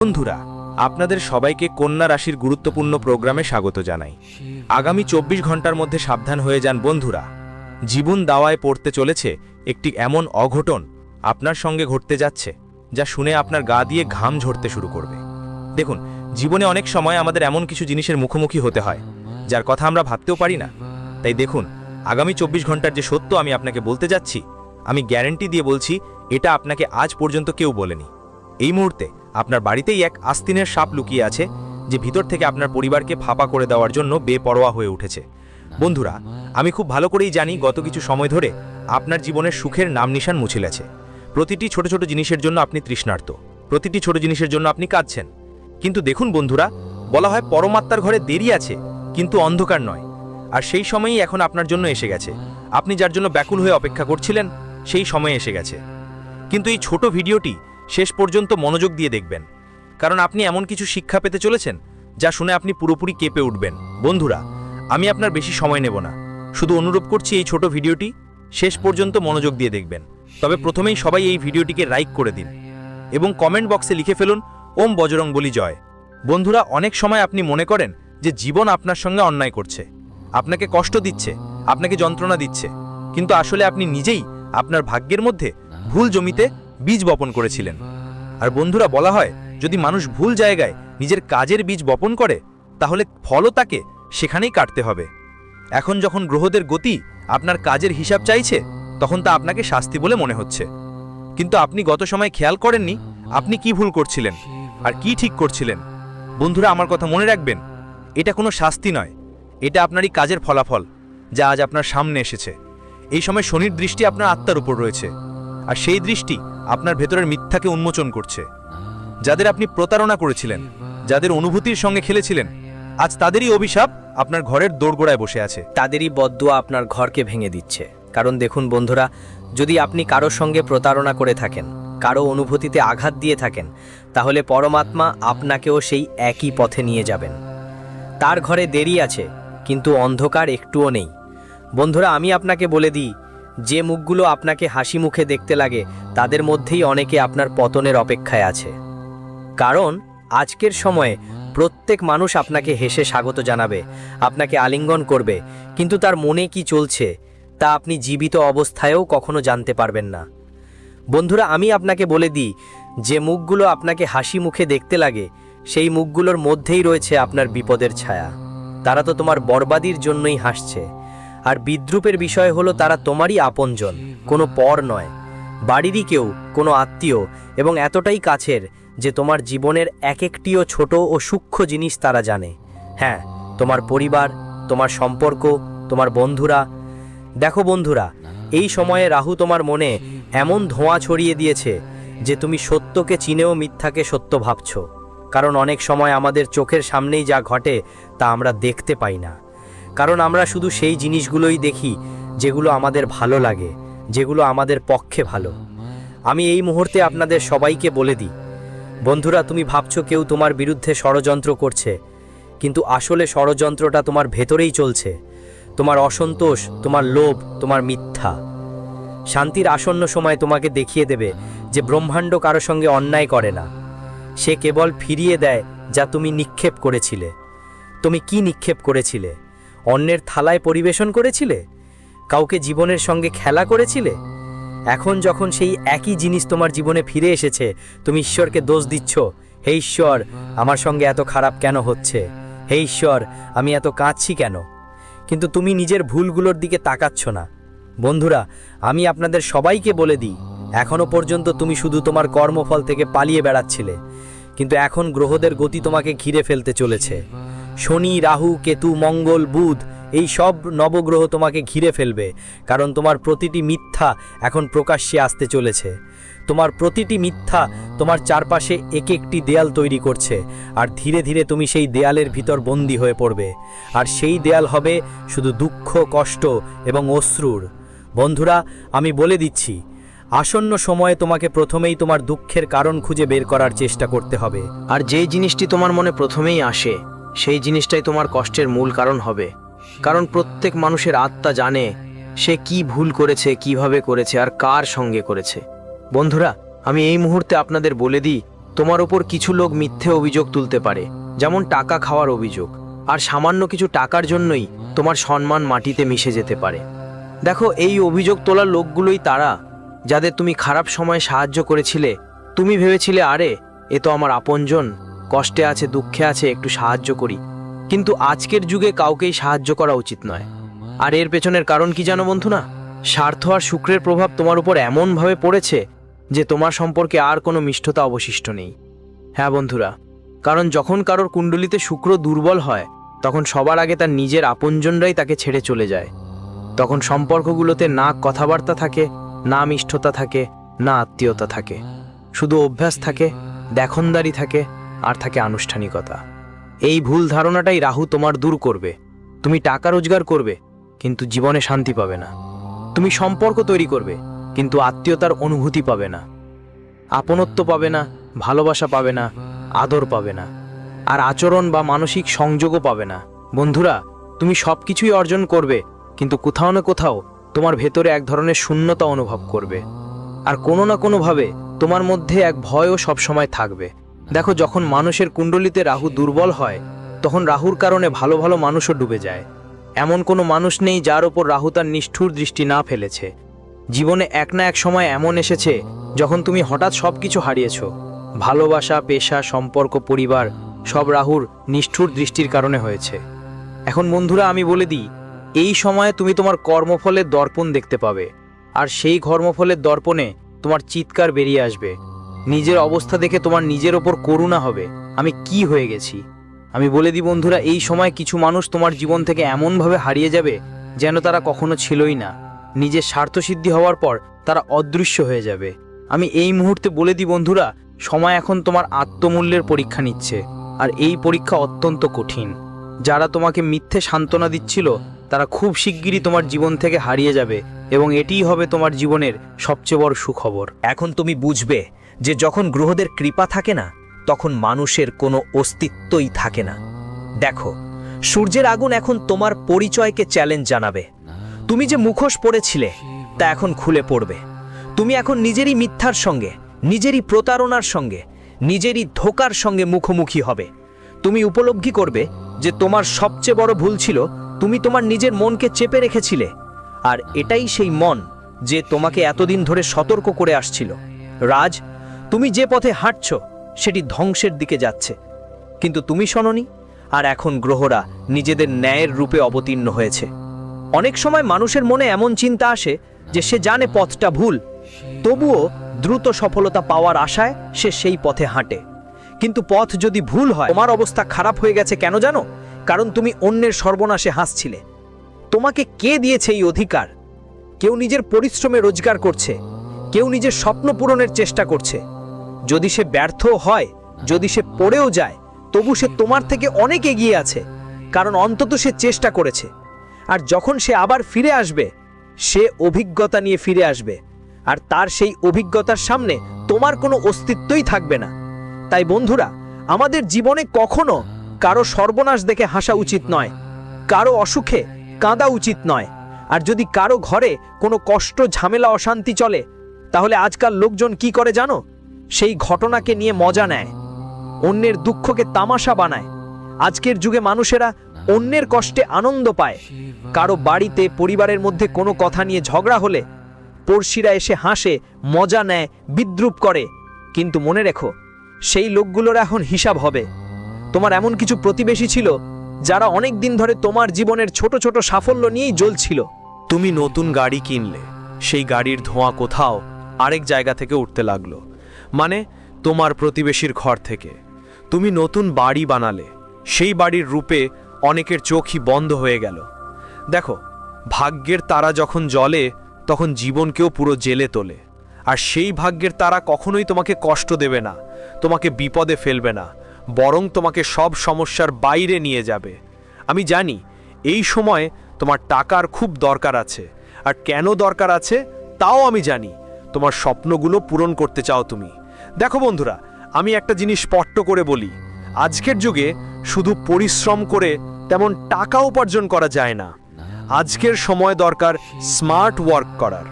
বন্ধুরা, আপনাদের সবাইকে কন্যা রাশির গুরুত্বপূর্ণ প্রোগ্রামে স্বাগত জানাই। আগামী 24 ঘন্টার মধ্যে সাবধান হয়ে যান বন্ধুরা। জীবন দাওয়ায় পড়তে চলেছে একটি এমন অঘটন আপনার সঙ্গে ঘটতে যাচ্ছে, যা শুনে আপনার গা দিয়ে ঘাম ঝরতে শুরু করবে। দেখুন, জীবনে অনেক সময় আমাদের এমন কিছু জিনিসের মুখোমুখি হতে হয় যার কথা আমরা ভাবতেও পারি না। তাই দেখুন, আগামী 24 ঘন্টার যে সত্য আমি আপনাকে বলতে যাচ্ছি, আমি গ্যারান্টি দিয়ে বলছি, এটা আপনাকে আজ পর্যন্ত কেউ বলেনি। এই মুহূর্তে আপনার বাড়িতেই এক আস্তিনের সাপ লুকিয়ে আছে, যে ভিতর থেকে আপনার পরিবারকে ফাঁপা করে দেওয়ার জন্য বেপরোয়া হয়ে উঠেছে। বন্ধুরা, আমি খুব ভালো করেই জানি গত কিছু সময় ধরে আপনার জীবনের সুখের নাম নিশান মুছে গেছে। প্রতিটি ছোট ছোট জিনিসের জন্য আপনি তৃষ্ণার্ত, প্রতিটি ছোট জিনিসের জন্য আপনি কাঁদছেন। কিন্তু দেখুন বন্ধুরা, বলা হয় পরমাত্মার ঘরে দেরি আছে, কিন্তু অন্ধকার নয়। আর সেই সময়ই এখন আপনার জন্য এসে গেছে। আপনি যার জন্য ব্যাকুল হয়ে অপেক্ষা করছিলেন, সেই সময় এসে গেছে। কিন্তু এই ছোট ভিডিওটি শেষ পর্যন্ত মনোযোগ দিয়ে দেখবেন, কারণ আপনি এমন কিছু শিক্ষা পেতে চলেছেন যা শুনে আপনি পুরোপুরি কেঁপে উঠবেন। বন্ধুরা, আমি আপনার বেশি সময় নেব না, শুধু অনুরোধ করছি এই ছোট ভিডিওটি শেষ পর্যন্ত মনোযোগ দিয়ে দেখবেন। তবে প্রথমেই সবাই এই ভিডিওটিকে লাইক করে দিন এবং কমেন্ট বক্সে লিখে ফেলুন, ওম বজরংবলী জয়। বন্ধুরা, অনেক সময় আপনি মনে করেন যে জীবন আপনার সঙ্গে অন্যায় করছে, আপনাকে কষ্ট দিচ্ছে, আপনাকে যন্ত্রণা দিচ্ছে, কিন্তু আসলে আপনি নিজেই আপনার ভাগ্যের মধ্যে ভুল জমিতে বীজ বপন করেছিলেন। আর বন্ধুরা, বলা হয় যদি মানুষ ভুল জায়গায় নিজের কাজের বীজ বপন করে, তাহলে ফলও তাকে সেখানেই কাটতে হবে। এখন যখন গ্রহদের গতি আপনার কাজের হিসাব চাইছে, তখন তা আপনাকে শাস্তি বলে মনে হচ্ছে। কিন্তু আপনি গত সময় খেয়াল করেননি আপনি কি ভুল করছিলেন আর কি ঠিক করছিলেন। বন্ধুরা, আমার কথা মনে রাখবেন, এটা কোনো শাস্তি নয়, এটা আপনারই কাজের ফলাফল, যা আজ আপনার সামনে এসেছে। এই সময় শনির দৃষ্টি আপনার আত্মার উপর রয়েছে, আর সেই দৃষ্টি আপনার ভেতরের মিথ্যাকে উন্মোচন করছে। যাদের আপনি প্রতারণা করেছিলেন, যাদের অনুভূতির সঙ্গে খেলেছিলেন, আজ তাদেরই অভিশাপ আপনার ঘরের দোরগোড়ায় বসে আছে। তাদেরই বদদুয়া আপনার ঘরকে ভেঙে দিচ্ছে। কারণ দেখুন বন্ধুরা, যদি আপনি কারোর সঙ্গে প্রতারণা করে থাকেন, কারো অনুভূতিতে আঘাত দিয়ে থাকেন, তাহলে পরমাত্মা আপনাকেও সেই একই পথে নিয়ে যাবেন। তার ঘরে দেরি আছে, কিন্তু অন্ধকার একটুও নেই। বন্ধুরা, আমি আপনাকে বলে দিই, যে মুখগুলো আপনাকে হাসি মুখে দেখতে লাগে, তাদের মধ্যেই অনেকে আপনার পতনের অপেক্ষায় আছে। কারণ আজকের সময়ে প্রত্যেক মানুষ আপনাকে হেসে স্বাগত জানাবে, আপনাকে আলিঙ্গন করবে, কিন্তু তার মনে কি চলছে তা আপনি জীবিত অবস্থায়ও কখনো জানতে পারবেন না। বন্ধুরা, আমি আপনাকে বলে দিই, যে মুখগুলো আপনাকে হাসি মুখে দেখতে লাগে, সেই মুখগুলোর মধ্যেই রয়েছে আপনার বিপদের ছায়া। তারা তো তোমার বরবাদির জন্যই হাসছে। আর বিদ্রুপের বিষয় হলো, তারা তোমারই আপনজন, কোনো পর নয়, বাড়িরই কেউ, কোনো আত্মীয়, এবং এতটাই কাছের যে তোমার জীবনের এক একটিও ছোট ও সূক্ষ্ম জিনিস তারা জানে। হ্যাঁ, তোমার পরিবার, তোমার সম্পর্ক, তোমার বন্ধুরা। দেখো বন্ধুরা, এই সময়ে রাহু তোমার মনে এমন ধোঁয়া ছড়িয়ে দিয়েছে যে তুমি সত্যকে চিনেও মিথ্যাকে সত্য ভাবছ। কারণ অনেক সময় আমাদের চোখের সামনেই যা ঘটে তা আমরা দেখতে পাই না। কারণ আমরা শুধু সেই জিনিসগুলোই দেখি যেগুলো আমাদের ভালো লাগে, যেগুলো আমাদের পক্ষে ভালো। আমি এই মুহূর্তে আপনাদের সবাইকে বলে দিই, বন্ধুরা, তুমি ভাবছো কেউ তোমার বিরুদ্ধে ষড়যন্ত্র করছে, কিন্তু আসলে ষড়যন্ত্রটা তোমার ভেতরেই চলছে। তোমার অসন্তোষ, তোমার লোভ, তোমার মিথ্যা। শান্তির আসন্ন সময় তোমাকে দেখিয়ে দেবে যে ব্রহ্মাণ্ড কারো সঙ্গে অন্যায় করে না, সে কেবল ফিরিয়ে দেয় যা তুমি নিক্ষেপ করেছিলে। তুমি কি নিক্ষেপ করেছিলে? অন্যের থালায় পরিবেশন করেছিলে? কাউকে জীবনের সঙ্গে খেলা করেছিলে? এখন যখন সেই একই জিনিস তোমার জীবনে ফিরে এসেছে, তুমি ঈশ্বরকে দোষ দিচ্ছ, হে ঈশ্বর, আমার সঙ্গে এত খারাপ কেন হচ্ছে? হে ঈশ্বর, আমি এত কাঁদছি কেন? কিন্তু তুমি নিজের ভুলগুলোর দিকে তাকাচ্ছ না। বন্ধুরা, আমি আপনাদের সবাইকে বলে দিই, এখনো পর্যন্ত তুমি শুধু তোমার কর্মফল থেকে পালিয়ে বেড়াচ্ছিলে, কিন্তু এখন গ্রহদের গতি তোমাকে ঘিরে ফেলতে চলেছে। শনি, রাহু, কেতু, মঙ্গল, বুধ, এই সব নবগ্রহ তোমাকে ঘিরে ফেলবে, কারণ তোমার প্রতিটি মিথ্যা এখন প্রকাশ্যে আসতে চলেছে। তোমার প্রতিটি মিথ্যা তোমার চারপাশে এক একটি দেয়াল তৈরি করছে, আর ধীরে ধীরে তুমি সেই দেয়ালের ভিতর বন্দী হয়ে পড়বে। আর সেই দেয়াল হবে শুধু দুঃখ, কষ্ট এবং অশ্রুর। বন্ধুরা, আমি বলে দিচ্ছি, আসন্ন সময়ে তোমাকে প্রথমেই তোমার দুঃখের কারণ খুঁজে বের করার চেষ্টা করতে হবে। আর যেই জিনিসটি তোমার মনে প্রথমেই আসে, সেই জিনিসটাই তোমার কষ্টের মূল কারণ হবে। কারণ প্রত্যেক মানুষের আত্মা জানে সে কি ভুল করেছে, কিভাবে করেছে, আর কার সঙ্গে করেছে। বন্ধুরা, আমি এই মুহূর্তে আপনাদের বলে দিই, তোমার উপর কিছু লোক মিথ্যে অভিযোগ তুলতে পারে, যেমন টাকা খাওয়ার অভিযোগ, আর সামান্য কিছু টাকার জন্যই তোমার সম্মান মাটিতে মিশে যেতে পারে। দেখো, এই অভিযোগ তোলার লোকগুলোই তারা যাদের তুমি খারাপ সময়ে সাহায্য করেছিলে। তুমি ভেবেছিলে, আরে এ তো আমার আপনজন, কষ্টে আছে, দুঃখে আছে, একটু সাহায্য করি। কিন্তু আজকের যুগে কাউকেই সাহায্য করা উচিত নয়। আর এর পেছনের কারণ কি জানো বন্ধু? না, স্বার্থ আর শুক্রের প্রভাব তোমার উপর এমনভাবে পড়েছে যে তোমার সম্পর্কে আর কোনো মিষ্টতা অবশিষ্ট নেই। হ্যাঁ বন্ধুরা, কারণ যখন কারোর কুণ্ডলিতে শুক্র দুর্বল হয়, তখন সবার আগে তার নিজের আপনজনরাই তাকে ছেড়ে চলে যায়। তখন সম্পর্কগুলোতে না কথাবার্তা থাকে, না মিষ্টতা থাকে, না আত্মীয়তা থাকে, শুধু অভ্যাস থাকে, দেখনদারি থাকে, আর থাকে আনুষ্ঠানিকতা। এই ভুল ধারণাটাই রাহু তোমার দূর করবে। তুমি টাকা রোজগার করবে, কিন্তু জীবনে শান্তি পাবে না। তুমি সম্পর্ক তৈরি করবে, কিন্তু আত্মীয়তার অনুভূতি পাবে না, আপনত্ব পাবে না, ভালোবাসা পাবে না, আদর পাবে না, আর আচরণ বা মানসিক সংযোগও পাবে না। বন্ধুরা, তুমি সব কিছুই অর্জন করবে, কিন্তু কোথাও না কোথাও তোমার ভেতরে এক ধরনের শূন্যতা অনুভব করবে। আর কোনো না কোনোভাবে তোমার মধ্যে এক ভয়ও সবসময় থাকবে। দেখো, যখন মানুষের কুণ্ডলিতে রাহু দুর্বল হয়, তখন রাহুর কারণে ভালো ভালো মানুষও ডুবে যায়। এমন কোনো মানুষ নেই যার ওপর রাহু তার নিষ্ঠুর দৃষ্টি না ফেলেছে। জীবনে এক না এক সময় এমন এসেছে যখন তুমি হঠাৎ সব কিছু হারিয়েছ। ভালোবাসা, পেশা, সম্পর্ক, পরিবার, সব রাহুর নিষ্ঠুর দৃষ্টির কারণে হয়েছে। এখন বন্ধুরা, আমি বলে দিই, এই সময়ে তুমি তোমার কর্মফলের দর্পণ দেখতে পাবে, আর সেই কর্মফলের দর্পণে তোমার চিৎকার বেরিয়ে আসবে। নিজের অবস্থা দেখে তোমার নিজের ওপর করুণা হবে, আমি কি হয়ে গেছি। আমি বলে দিই বন্ধুরা, এই সময় কিছু মানুষ তোমার জীবন থেকে এমনভাবে হারিয়ে যাবে যেন তারা কখনো ছিলই না। নিজের স্বার্থসিদ্ধি হওয়ার পর তারা অদৃশ্য হয়ে যাবে। আমি এই মুহূর্তে বলে দিই বন্ধুরা, সময় এখন তোমার আত্মমূল্যের পরীক্ষা নিচ্ছে, আর এই পরীক্ষা অত্যন্ত কঠিন। যারা তোমাকে মিথ্যে সান্ত্বনা দিচ্ছিল, তারা খুব শিগগিরই তোমার জীবন থেকে হারিয়ে যাবে, এবং এটিই হবে তোমার জীবনের সবচেয়ে বড় সুখবর। এখন তুমি বুঝবে যে যখন গ্রহদের কৃপা থাকে না, তখন মানুষের কোনো অস্তিত্বই থাকে না। দেখো, সূর্যের আগুন এখন তোমার পরিচয়কে চ্যালেঞ্জ জানাবে। তুমি যে মুখোশ পড়েছিলে তা এখন খুলে পড়বে। তুমি এখন নিজেরই মিথ্যার সঙ্গে, নিজেরই প্রতারণার সঙ্গে, নিজেরই ধোঁকার সঙ্গে মুখোমুখি হবে। তুমি উপলব্ধি করবে যে তোমার সবচেয়ে বড় ভুল ছিল তুমি তোমার নিজের মনকে চেপে রেখেছিলে, আর এটাই সেই মন যে তোমাকে এতদিন ধরে সতর্ক করে আসছিল। রাজ, তুমি যে পথে হাঁটছ সেটি ধ্বংসের দিকে যাচ্ছে, কিন্তু তুমি শোনোনি। আর এখন গ্রহরা নিজেদের ন্যায়ের রূপে অবতীর্ণ হয়েছে। অনেক সময় মানুষের মনে এমন চিন্তা আসে যে সে জানে পথটা ভুল, তবুও দ্রুত সফলতা পাওয়ার আশায় সে সেই পথে হাঁটে। কিন্তু পথ যদি ভুল হয়, তোমার অবস্থা খারাপ হয়ে গেছে কেন জানো? কারণ তুমি অন্যের সর্বনাশে হাসছিলে। তোমাকে কে দিয়েছে এই অধিকার? কেউ নিজের পরিশ্রমে রোজগার করছে, কেউ নিজের স্বপ্ন পূরণের চেষ্টা করছে। যদি সে ব্যর্থ হয়, যদি সে পড়েও যায়, তবু সে তোমার থেকে অনেক এগিয়ে আছে, কারণ অন্তত সে চেষ্টা করেছে। আর যখন সে আবার ফিরে আসবে, সে অভিজ্ঞতা নিয়ে ফিরে আসবে, আর তার সেই অভিজ্ঞতার সামনে তোমার কোনো অস্তিত্বই থাকবে না। তাই বন্ধুরা, আমাদের জীবনে কখনো কারো সর্বনাশ দেখে হাসা উচিত নয়, কারো অসুখে কাঁদা উচিত নয়। আর যদি কারো ঘরে কোনো কষ্ট, ঝামেলা, অশান্তি চলে, তাহলে আজকাল লোকজন কি করে জানো? সেই ঘটনাকে নিয়ে মজা নেয়, অন্যের দুঃখকে তামাশা বানায়। আজকের যুগে মানুষেরা অন্যের কষ্টে আনন্দ পায়। কারো বাড়িতে, পরিবারের মধ্যে কোনো কথা নিয়ে ঝগড়া হলে পড়শিরা এসে হাসে, মজা নেয়, বিদ্রূপ করে। কিন্তু মনে রেখো, সেই লোকগুলোর এখন হিসাব হবে। তোমার এমন কিছু প্রতিবেশী ছিল যারা অনেক দিন ধরে তোমার জীবনের ছোট ছোট সাফল্য নিয়েই জ্বলছিল। তুমি নতুন গাড়ি কিনলে, সেই গাড়ির ধোঁয়া কোথাও আরেক জায়গা থেকে উঠতে লাগলো, মানে তোমার প্রতিবেশীর ঘর থেকে। তুমি নতুন বাড়ি বানালে, সেই বাড়ির রূপে অনেকের চোখই বন্ধ হয়ে গেল। দেখো, ভাগ্যের তারা যখন জ্বলে, তখন জীবনকেও পুরো জেলে তোলে। আর সেই ভাগ্যের তারা কখনোই তোমাকে কষ্ট দেবে না, তোমাকে বিপদে ফেলবে না, বরং তোমাকে সব সমস্যার বাইরে নিয়ে যাবে। আমি জানি এই সময় তোমার টাকার খুব দরকার আছে, আর কেন দরকার আছে তাও আমি জানি। তোমার স্বপ্নগুলো পূরণ করতে চাও তুমি। দেখো বন্ধুরা, আমি একটা জিনিস স্পষ্ট করে বলি, আজকের যুগে শুধু পরিশ্রম করে তেমন টাকা উপার্জন করা যায় না। আজকের সময় দরকার স্মার্ট ওয়ার্ক করার,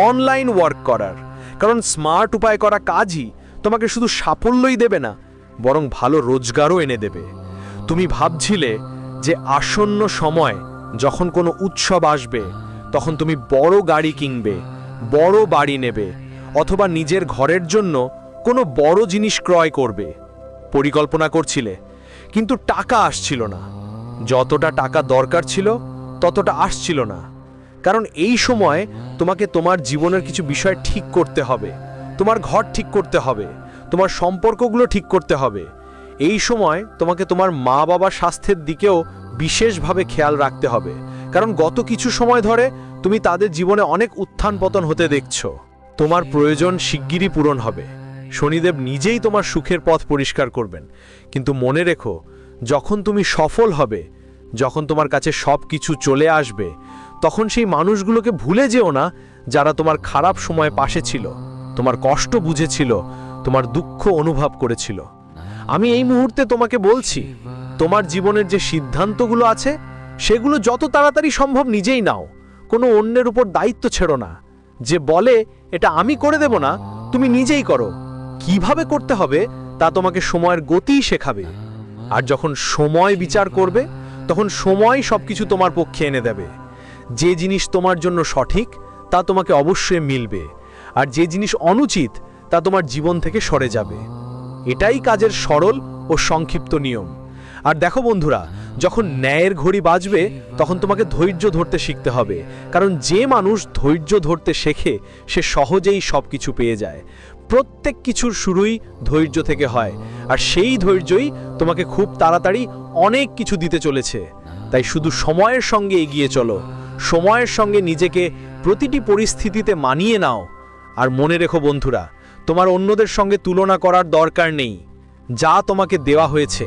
অনলাইন ওয়ার্ক করার। কারণ স্মার্ট উপায় করা কাজই তোমাকে শুধু সাফল্যই দেবে না, বরং ভালো রোজগারও এনে দেবে। তুমি ভাবছিলে যে আসন্ন সময় যখন কোনো উৎসব আসবে তখন তুমি বড় গাড়ি কিনবে, বড় বাড়ি নেবে, অথবা নিজের ঘরের জন্য কোনো বড় জিনিস ক্রয় করবে। পরিকল্পনা করছিলে, কিন্তু টাকা আসছিল না। যতটা টাকা দরকার ছিল ততটা আসছিল না। কারণ এই সময় তোমাকে তোমার জীবনের কিছু বিষয় ঠিক করতে হবে। তোমার ঘর ঠিক করতে হবে, তোমার সম্পর্কগুলো ঠিক করতে হবে। এই সময় তোমাকে তোমার মা বাবার স্বাস্থ্যের দিকেও বিশেষভাবে খেয়াল রাখতে হবে, কারণ গত কিছু সময় ধরে তুমি তাদের জীবনে অনেক উত্থান পতন হতে দেখছো। তোমার প্রয়োজন শিগগিরই পূরণ হবে। শনিদেব নিজেই তোমার সুখের পথ পরিষ্কার করবেন। কিন্তু মনে রেখো, যখন তুমি সফল হবে, যখন তোমার কাছে সব কিছু চলে আসবে, তখন সেই মানুষগুলোকে ভুলে যেও না যারা তোমার খারাপ সময়ে পাশে ছিল, তোমার কষ্ট বুঝেছিল, তোমার দুঃখ অনুভব করেছিল। আমি এই মুহূর্তে তোমাকে বলছি, তোমার জীবনের যে সিদ্ধান্তগুলো আছে সেগুলো যত তাড়াতাড়ি সম্ভব নিজেই নাও। কোনো অন্যের উপর দায়িত্ব ছেড়ো না। যে বলে এটা আমি করে দেব না, তুমি নিজেই করো। কিভাবে করতে হবে তা তোমাকে সময়ের গতিই শেখাবে। আর যখন সময় বিচার করবে, তখন সময় সবকিছু তোমার পক্ষে এনে দেবে। যে জিনিস তোমার জন্য সঠিক তা তোমাকে অবশ্যই মিলবে, আর যে জিনিস অনুচিত তা তোমার জীবন থেকে সরে যাবে। এটাই কাজের সরল ও সংক্ষিপ্ত নিয়ম। আর দেখো বন্ধুরা, যখন ন্যায়ের ঘড়ি বাজবে তখন তোমাকে ধৈর্য ধরতে শিখতে হবে, কারণ যে মানুষ ধৈর্য ধরতে শেখে সে সহজেই সব কিছু পেয়ে যায়। প্রত্যেক কিছুর শুরুই ধৈর্য থেকে হয়, আর সেই ধৈর্যই তোমাকে খুব তাড়াতাড়ি অনেক কিছু দিতে চলেছে। তাই শুধু সময়ের সঙ্গে এগিয়ে চলো, সময়ের সঙ্গে নিজেকে প্রতিটি পরিস্থিতিতে মানিয়ে নাও। আর মনে রেখো বন্ধুরা, তোমার অন্যদের সঙ্গে তুলনা করার দরকার নেই। যা তোমাকে দেওয়া হয়েছে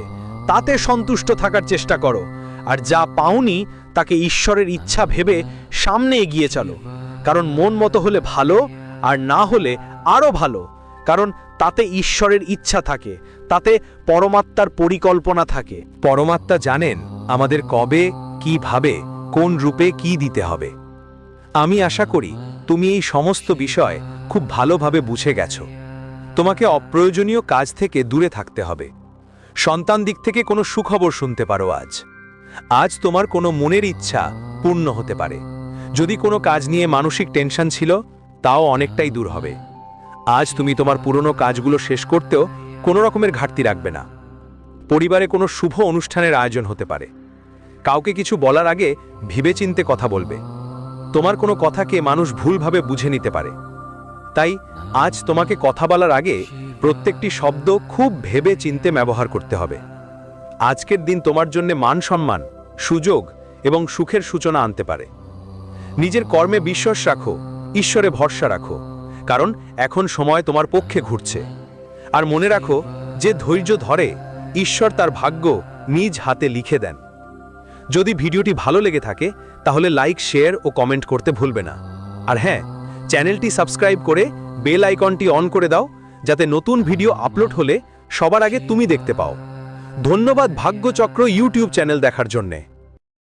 তাতে সন্তুষ্ট থাকার চেষ্টা করো, আর যা পাওনি তাকে ঈশ্বরের ইচ্ছা ভেবে সামনে এগিয়ে চলো। কারণ মন মতো হলে ভালো, আর না হলে আরও ভালো। কারণ তাতে ঈশ্বরের ইচ্ছা থাকে, তাতে পরমাত্মার পরিকল্পনা থাকে। পরমাত্মা জানেন আমাদের কবে, কিভাবে, কোন রূপে কি দিতে হবে। আমি আশা করি তুমি এই সমস্ত বিষয় খুব ভালোভাবে বুঝে গেছো। তোমাকে অপ্রয়োজনীয় কাজ থেকে দূরে থাকতে হবে। সন্তান দিক থেকে কোনো সুখবর শুনতে পারো আজ। আজ তোমার কোনো মনের ইচ্ছা পূর্ণ হতে পারে। যদি কোনো কাজ নিয়ে মানসিক টেনশন ছিল, তাও অনেকটাই দূর হবে। আজ তুমি তোমার পুরনো কাজগুলো শেষ করতেও কোনো রকমের ঘাটতি রাখবে না। পরিবারে কোনো শুভ অনুষ্ঠানের আয়োজন হতে পারে। কাউকে কিছু বলার আগে ভেবেচিন্তে কথা বলবে। তোমার কোনো কথাকে মানুষ ভুলভাবে বুঝে নিতে পারে। তাই আজ তোমাকে কথা বলার আগে প্রত্যেকটি শব্দ খুব ভেবে চিন্তে ব্যবহার করতে হবে। আজকের দিন তোমার জন্য মান সম্মান, সুযোগ এবং সুখের সূচনা আনতে পারে। নিজের কর্মে বিশ্বাস রাখো, ঈশ্বরে ভরসা রাখো, কারণ এখন সময় তোমার পক্ষে ঘুরছে। আর মনে রাখো, যে ধৈর্য ধরে ঈশ্বর তার ভাগ্য নিজ হাতে লিখে দেন। যদি ভিডিওটি ভালো লেগে থাকে তাহলে লাইক, শেয়ার ও কমেন্ট করতে ভুলবে না। আর হ্যাঁ, চ্যানেলটি সাবস্ক্রাইব করে বেল আইকনটি অন করে দাও, যাতে নতুন ভিডিও আপলোড হলে সবার আগে তুমি দেখতে পাও। ধন্যবাদ ভাগ্যচক্র ইউটিউব চ্যানেল দেখার জন্যে।